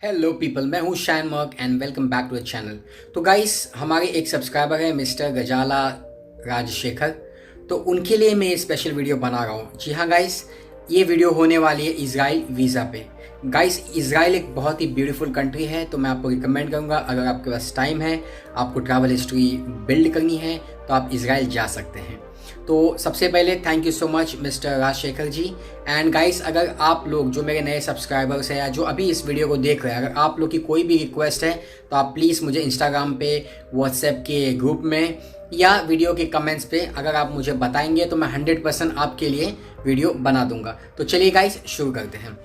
Hello people, मैं हूँ Shayan Mark and welcome back to the channel. तो गाइस, हमारे एक सब्सक्राइबर है मिस्टर गजाला राजशेखर, तो उनके लिए मैं ये स्पेशल वीडियो बना रहा हूँ। जी हाँ गाइस, ये वीडियो होने वाली है इज़राइल वीज़ा पे। गाइस, इज़राइल एक बहुत ही ब्यूटीफुल कंट्री है, तो मैं आपको रिकमेंड करूँगा, अगर आपके पास टाइम है, आपको ट्रैवल हिस्ट्री बिल्ड करनी है, तो आप इज़राइल जा सकते हैं। तो सबसे पहले thank you so much mister Rajshekhar ji. And guys, अगर आप लोग जो मेरे नए सब्सक्राइबर्स हैं या जो अभी इस वीडियो को देख रहे हैं, अगर आप लोग की कोई भी रिक्वेस्ट है तो आप प्लीज़ मुझे इंस्टाग्राम पे, व्हाट्सएप के ग्रुप में या वीडियो के कमेंट्स पे अगर आप मुझे बताएंगे तो मैं 100% आपके लिए वीडियो बना दूंगा। तो चलिए गाइस, शुरू करते हैं।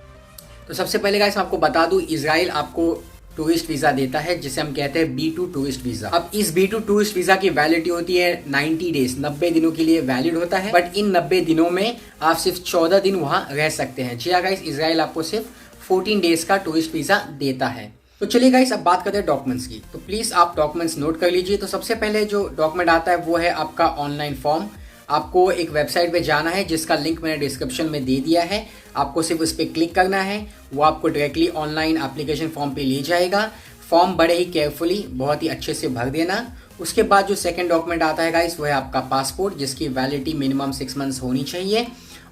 तो सबसे पहले गाइस, मैं आपको बता दूं, इज़राइल आपको टूरिस्ट वीज़ा देता है जिसे हम कहते हैं B2 टूरिस्ट वीज़ा। अब इस B2 टूरिस्ट वीज़ा की वैलिडिटी होती है 90 डेज, 90 दिनों के लिए वैलिड होता है। बट इन 90 दिनों में आप सिर्फ 14 दिन वहाँ रह सकते हैं। जी हाँ गाइस, इज़राइल आपको सिर्फ 14 डेज का टूरिस्ट वीज़ा देता है। तो चलिए गाइस, अब बात करते हैं डॉक्यूमेंट्स की। तो प्लीज़ आप डॉक्यूमेंट्स नोट कर लीजिए। तो सबसे पहले जो डॉक्यूमेंट आता है वो है आपका ऑनलाइन फॉर्म। आपको एक वेबसाइट पे जाना है जिसका लिंक मैंने डिस्क्रिप्शन में दे दिया है। आपको सिर्फ उस पर क्लिक करना है, वो आपको डायरेक्टली ऑनलाइन एप्लीकेशन फॉर्म पे ले जाएगा। फॉर्म बड़े ही केयरफुली, बहुत ही अच्छे से भर देना। उसके बाद जो सेकंड डॉक्यूमेंट आता है गाइस, वो है आपका पासपोर्ट, जिसकी वैलिडिटी मिनिमम 6 मंथ्स होनी चाहिए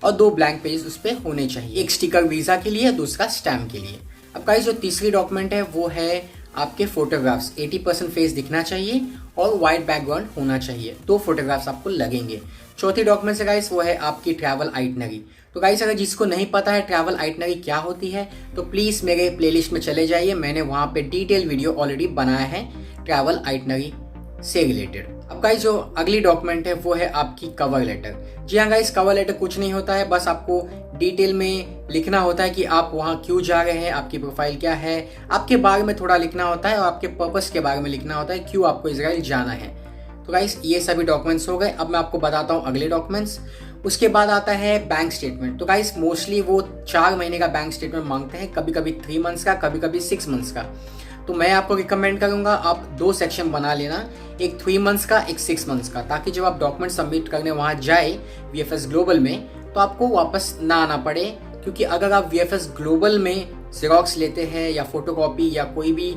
और 2 ब्लैंक पेज उस पर होने चाहिए। एक स्टिकर वीज़ा के लिए, दूसरा स्टैम्प के लिए। अब गाइस, जो तीसरी डॉक्यूमेंट है वो है आपके फोटोग्राफ्स। 80% फेस दिखना चाहिए और वाइट बैकग्राउंड होना चाहिए। 2 फोटोग्राफ्स आपको लगेंगे। चौथी डॉक्यूमेंट है गाइस, वो है आपकी ट्रैवल आइटनरी। तो गाइस, अगर जिसको नहीं पता है ट्रैवल आइटनरी क्या होती है, तो प्लीज़ मेरे प्लेलिस्ट में चले जाइए। मैंने वहाँ पे डिटेल वीडियो ऑलरेडी बनाया है ट्रैवल आइटनरी से रिलेटेड। अब गाइस, जो अगली डॉक्यूमेंट है वो है आपकी कवर लेटर। जी हाँ गाइस, कवर लेटर कुछ नहीं होता है, बस आपको डिटेल में लिखना होता है कि आप वहाँ क्यों जा रहे हैं, आपकी प्रोफाइल क्या है, आपके बारे में थोड़ा लिखना होता है और आपके पर्पस के बारे में लिखना होता है, क्यों आपको इजराइल जाना है। तो गाइस, ये सभी डॉक्यूमेंट्स हो गए। अब मैं आपको बताता हूँ अगले डॉक्यूमेंट्स। उसके बाद आता है बैंक स्टेटमेंट। तो गाइस, मोस्टली वो 4 महीने का बैंक स्टेटमेंट मांगते हैं, कभी कभी 3 मंथ्स का, कभी कभी 6 मंथ्स का। तो मैं आपको रिकमेंड करूंगा आप 2 सेक्शन बना लेना, एक 3 मंथ्स का, एक 6 मंथ्स का, ताकि जब आप डॉक्यूमेंट सबमिट करने वहाँ जाए VFS ग्लोबल में, तो आपको वापस ना आना पड़े। क्योंकि अगर आप VFS ग्लोबल में जेरोक्स लेते हैं या फोटोकॉपी या कोई भी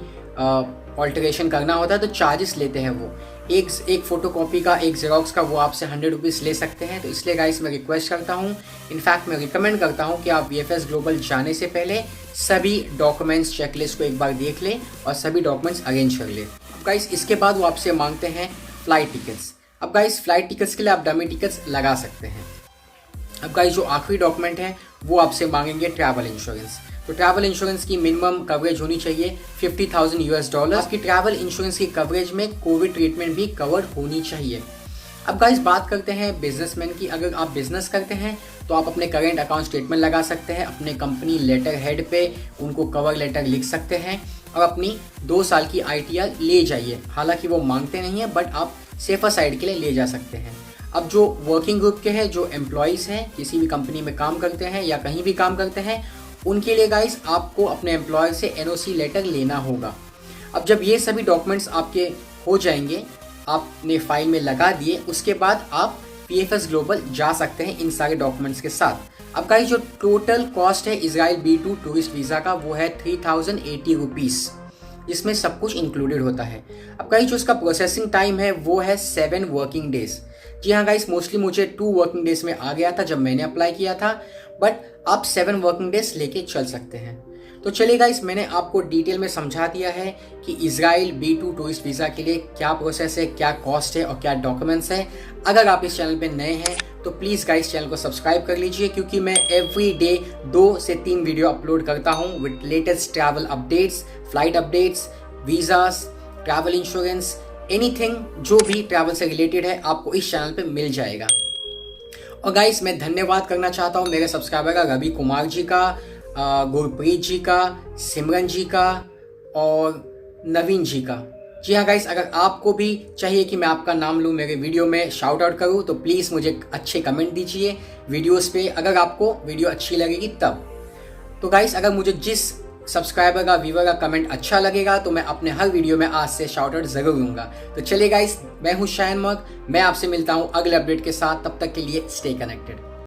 ऑल्टरेशन करना होता है तो चार्जेस लेते हैं वो। एक फोटोकॉपी का, एक जेरोक्स का, वो आपसे 100 रुपीज़ ले सकते हैं। तो इसलिए गाइस, मैं रिक्वेस्ट करता हूँ, इनफैक्ट मैं रिकमेंड करता हूँ कि आप VFS ग्लोबल जाने से पहले सभी डॉक्यूमेंट्स चेकलिस्ट को एक बार देख लें और सभी डॉक्यूमेंट्स अरेंज कर लें। अब गाइस, इसके बाद वो आपसे मांगते हैं फ्लाइट टिकट्स। अब गाइस, फ्लाइट टिकट्स के लिए आप डमी टिकट्स लगा सकते हैं। अब गाइस, जो आखिरी डॉक्यूमेंट है वो आपसे मांगेंगे ट्रैवल इंश्योरेंस। तो ट्रैवल इंश्योरेंस की मिनिमम कवरेज होनी चाहिए $50,000। आपकी ट्रैवल इंश्योरेंस की कवरेज में कोविड ट्रीटमेंट भी कवर होनी चाहिए। अब गाइस, बात करते हैं बिजनेसमैन की। अगर आप बिजनेस करते हैं तो आप अपने करेंट अकाउंट स्टेटमेंट लगा सकते हैं, अपने कंपनी लेटर हेड पे उनको कवर लेटर लिख सकते हैं और अपनी 2 साल की ITR ले जाइए। हालांकि वो मांगते नहीं है, बट आप सेफर साइड के लिए ले जा सकते हैं। अब जो वर्किंग ग्रुप के हैं, जो एम्प्लॉयज़ हैं, किसी भी कंपनी में काम करते हैं या कहीं भी काम करते हैं, उनके लिए गाइस आपको अपने एम्प्लॉयर से NOC लेटर लेना होगा। अब जब ये सभी डॉक्यूमेंट्स आपके हो जाएंगे, आपने फाइल में लगा दिए, उसके बाद आप VFS ग्लोबल जा सकते हैं इन सारे डॉक्यूमेंट्स के साथ। अब गाइस, जो टोटल कॉस्ट है इजराइल B2 टूरिस्ट वीज़ा का, वो है 3080 रुपीज़, जिसमें सब कुछ इंक्लूडेड होता है। अब गाइस, जो उसका प्रोसेसिंग टाइम है वो है 7 वर्किंग डेज। जी हाँ गाइस, मोस्टली मुझे 2 वर्किंग डेज में आ गया था जब मैंने अप्लाई किया था, बट आप 7 वर्किंग डेज लेके चल सकते हैं। तो चलिए गाइस, मैंने आपको डिटेल में समझा दिया है कि इजराइल B2 टूरिस्ट वीज़ा के लिए क्या प्रोसेस है, क्या कॉस्ट है और क्या डॉक्यूमेंट्स है। अगर आप इस चैनल पे नए हैं तो प्लीज़ गाइस, चैनल को सब्सक्राइब कर लीजिए, क्योंकि मैं एवरी डे 2 से 3 वीडियो अपलोड करता हूँ with latest travel updates, flight updates, visas, travel insurance, anything जो भी ट्रैवल से रिलेटेड है आपको इस चैनल पे मिल जाएगा। और गाइस, मैं धन्यवाद करना चाहता हूँ मेरे सब्सक्राइबर का, रवि कुमार जी का, गुरप्रीत जी का, सिमरन जी का और नवीन जी का। जी हाँ गाइस, अगर आपको भी चाहिए कि मैं आपका नाम लूँ, मेरे वीडियो में शाउट आउट करूँ, तो प्लीज़ मुझे अच्छे कमेंट दीजिए वीडियोस पे, अगर आपको वीडियो अच्छी लगेगी तब। तो गाइस, अगर मुझे जिस सब्सक्राइबर का, व्यूवर का कमेंट अच्छा लगेगा तो मैं अपने हर वीडियो में आज से शाउट आउट जरूर दूंगा। तो चलिए गाइस, मैं हूँ शायन मर्क, मैं आपसे मिलता हूँ अगले अपडेट के साथ। तब तक के लिए स्टे कनेक्टेड।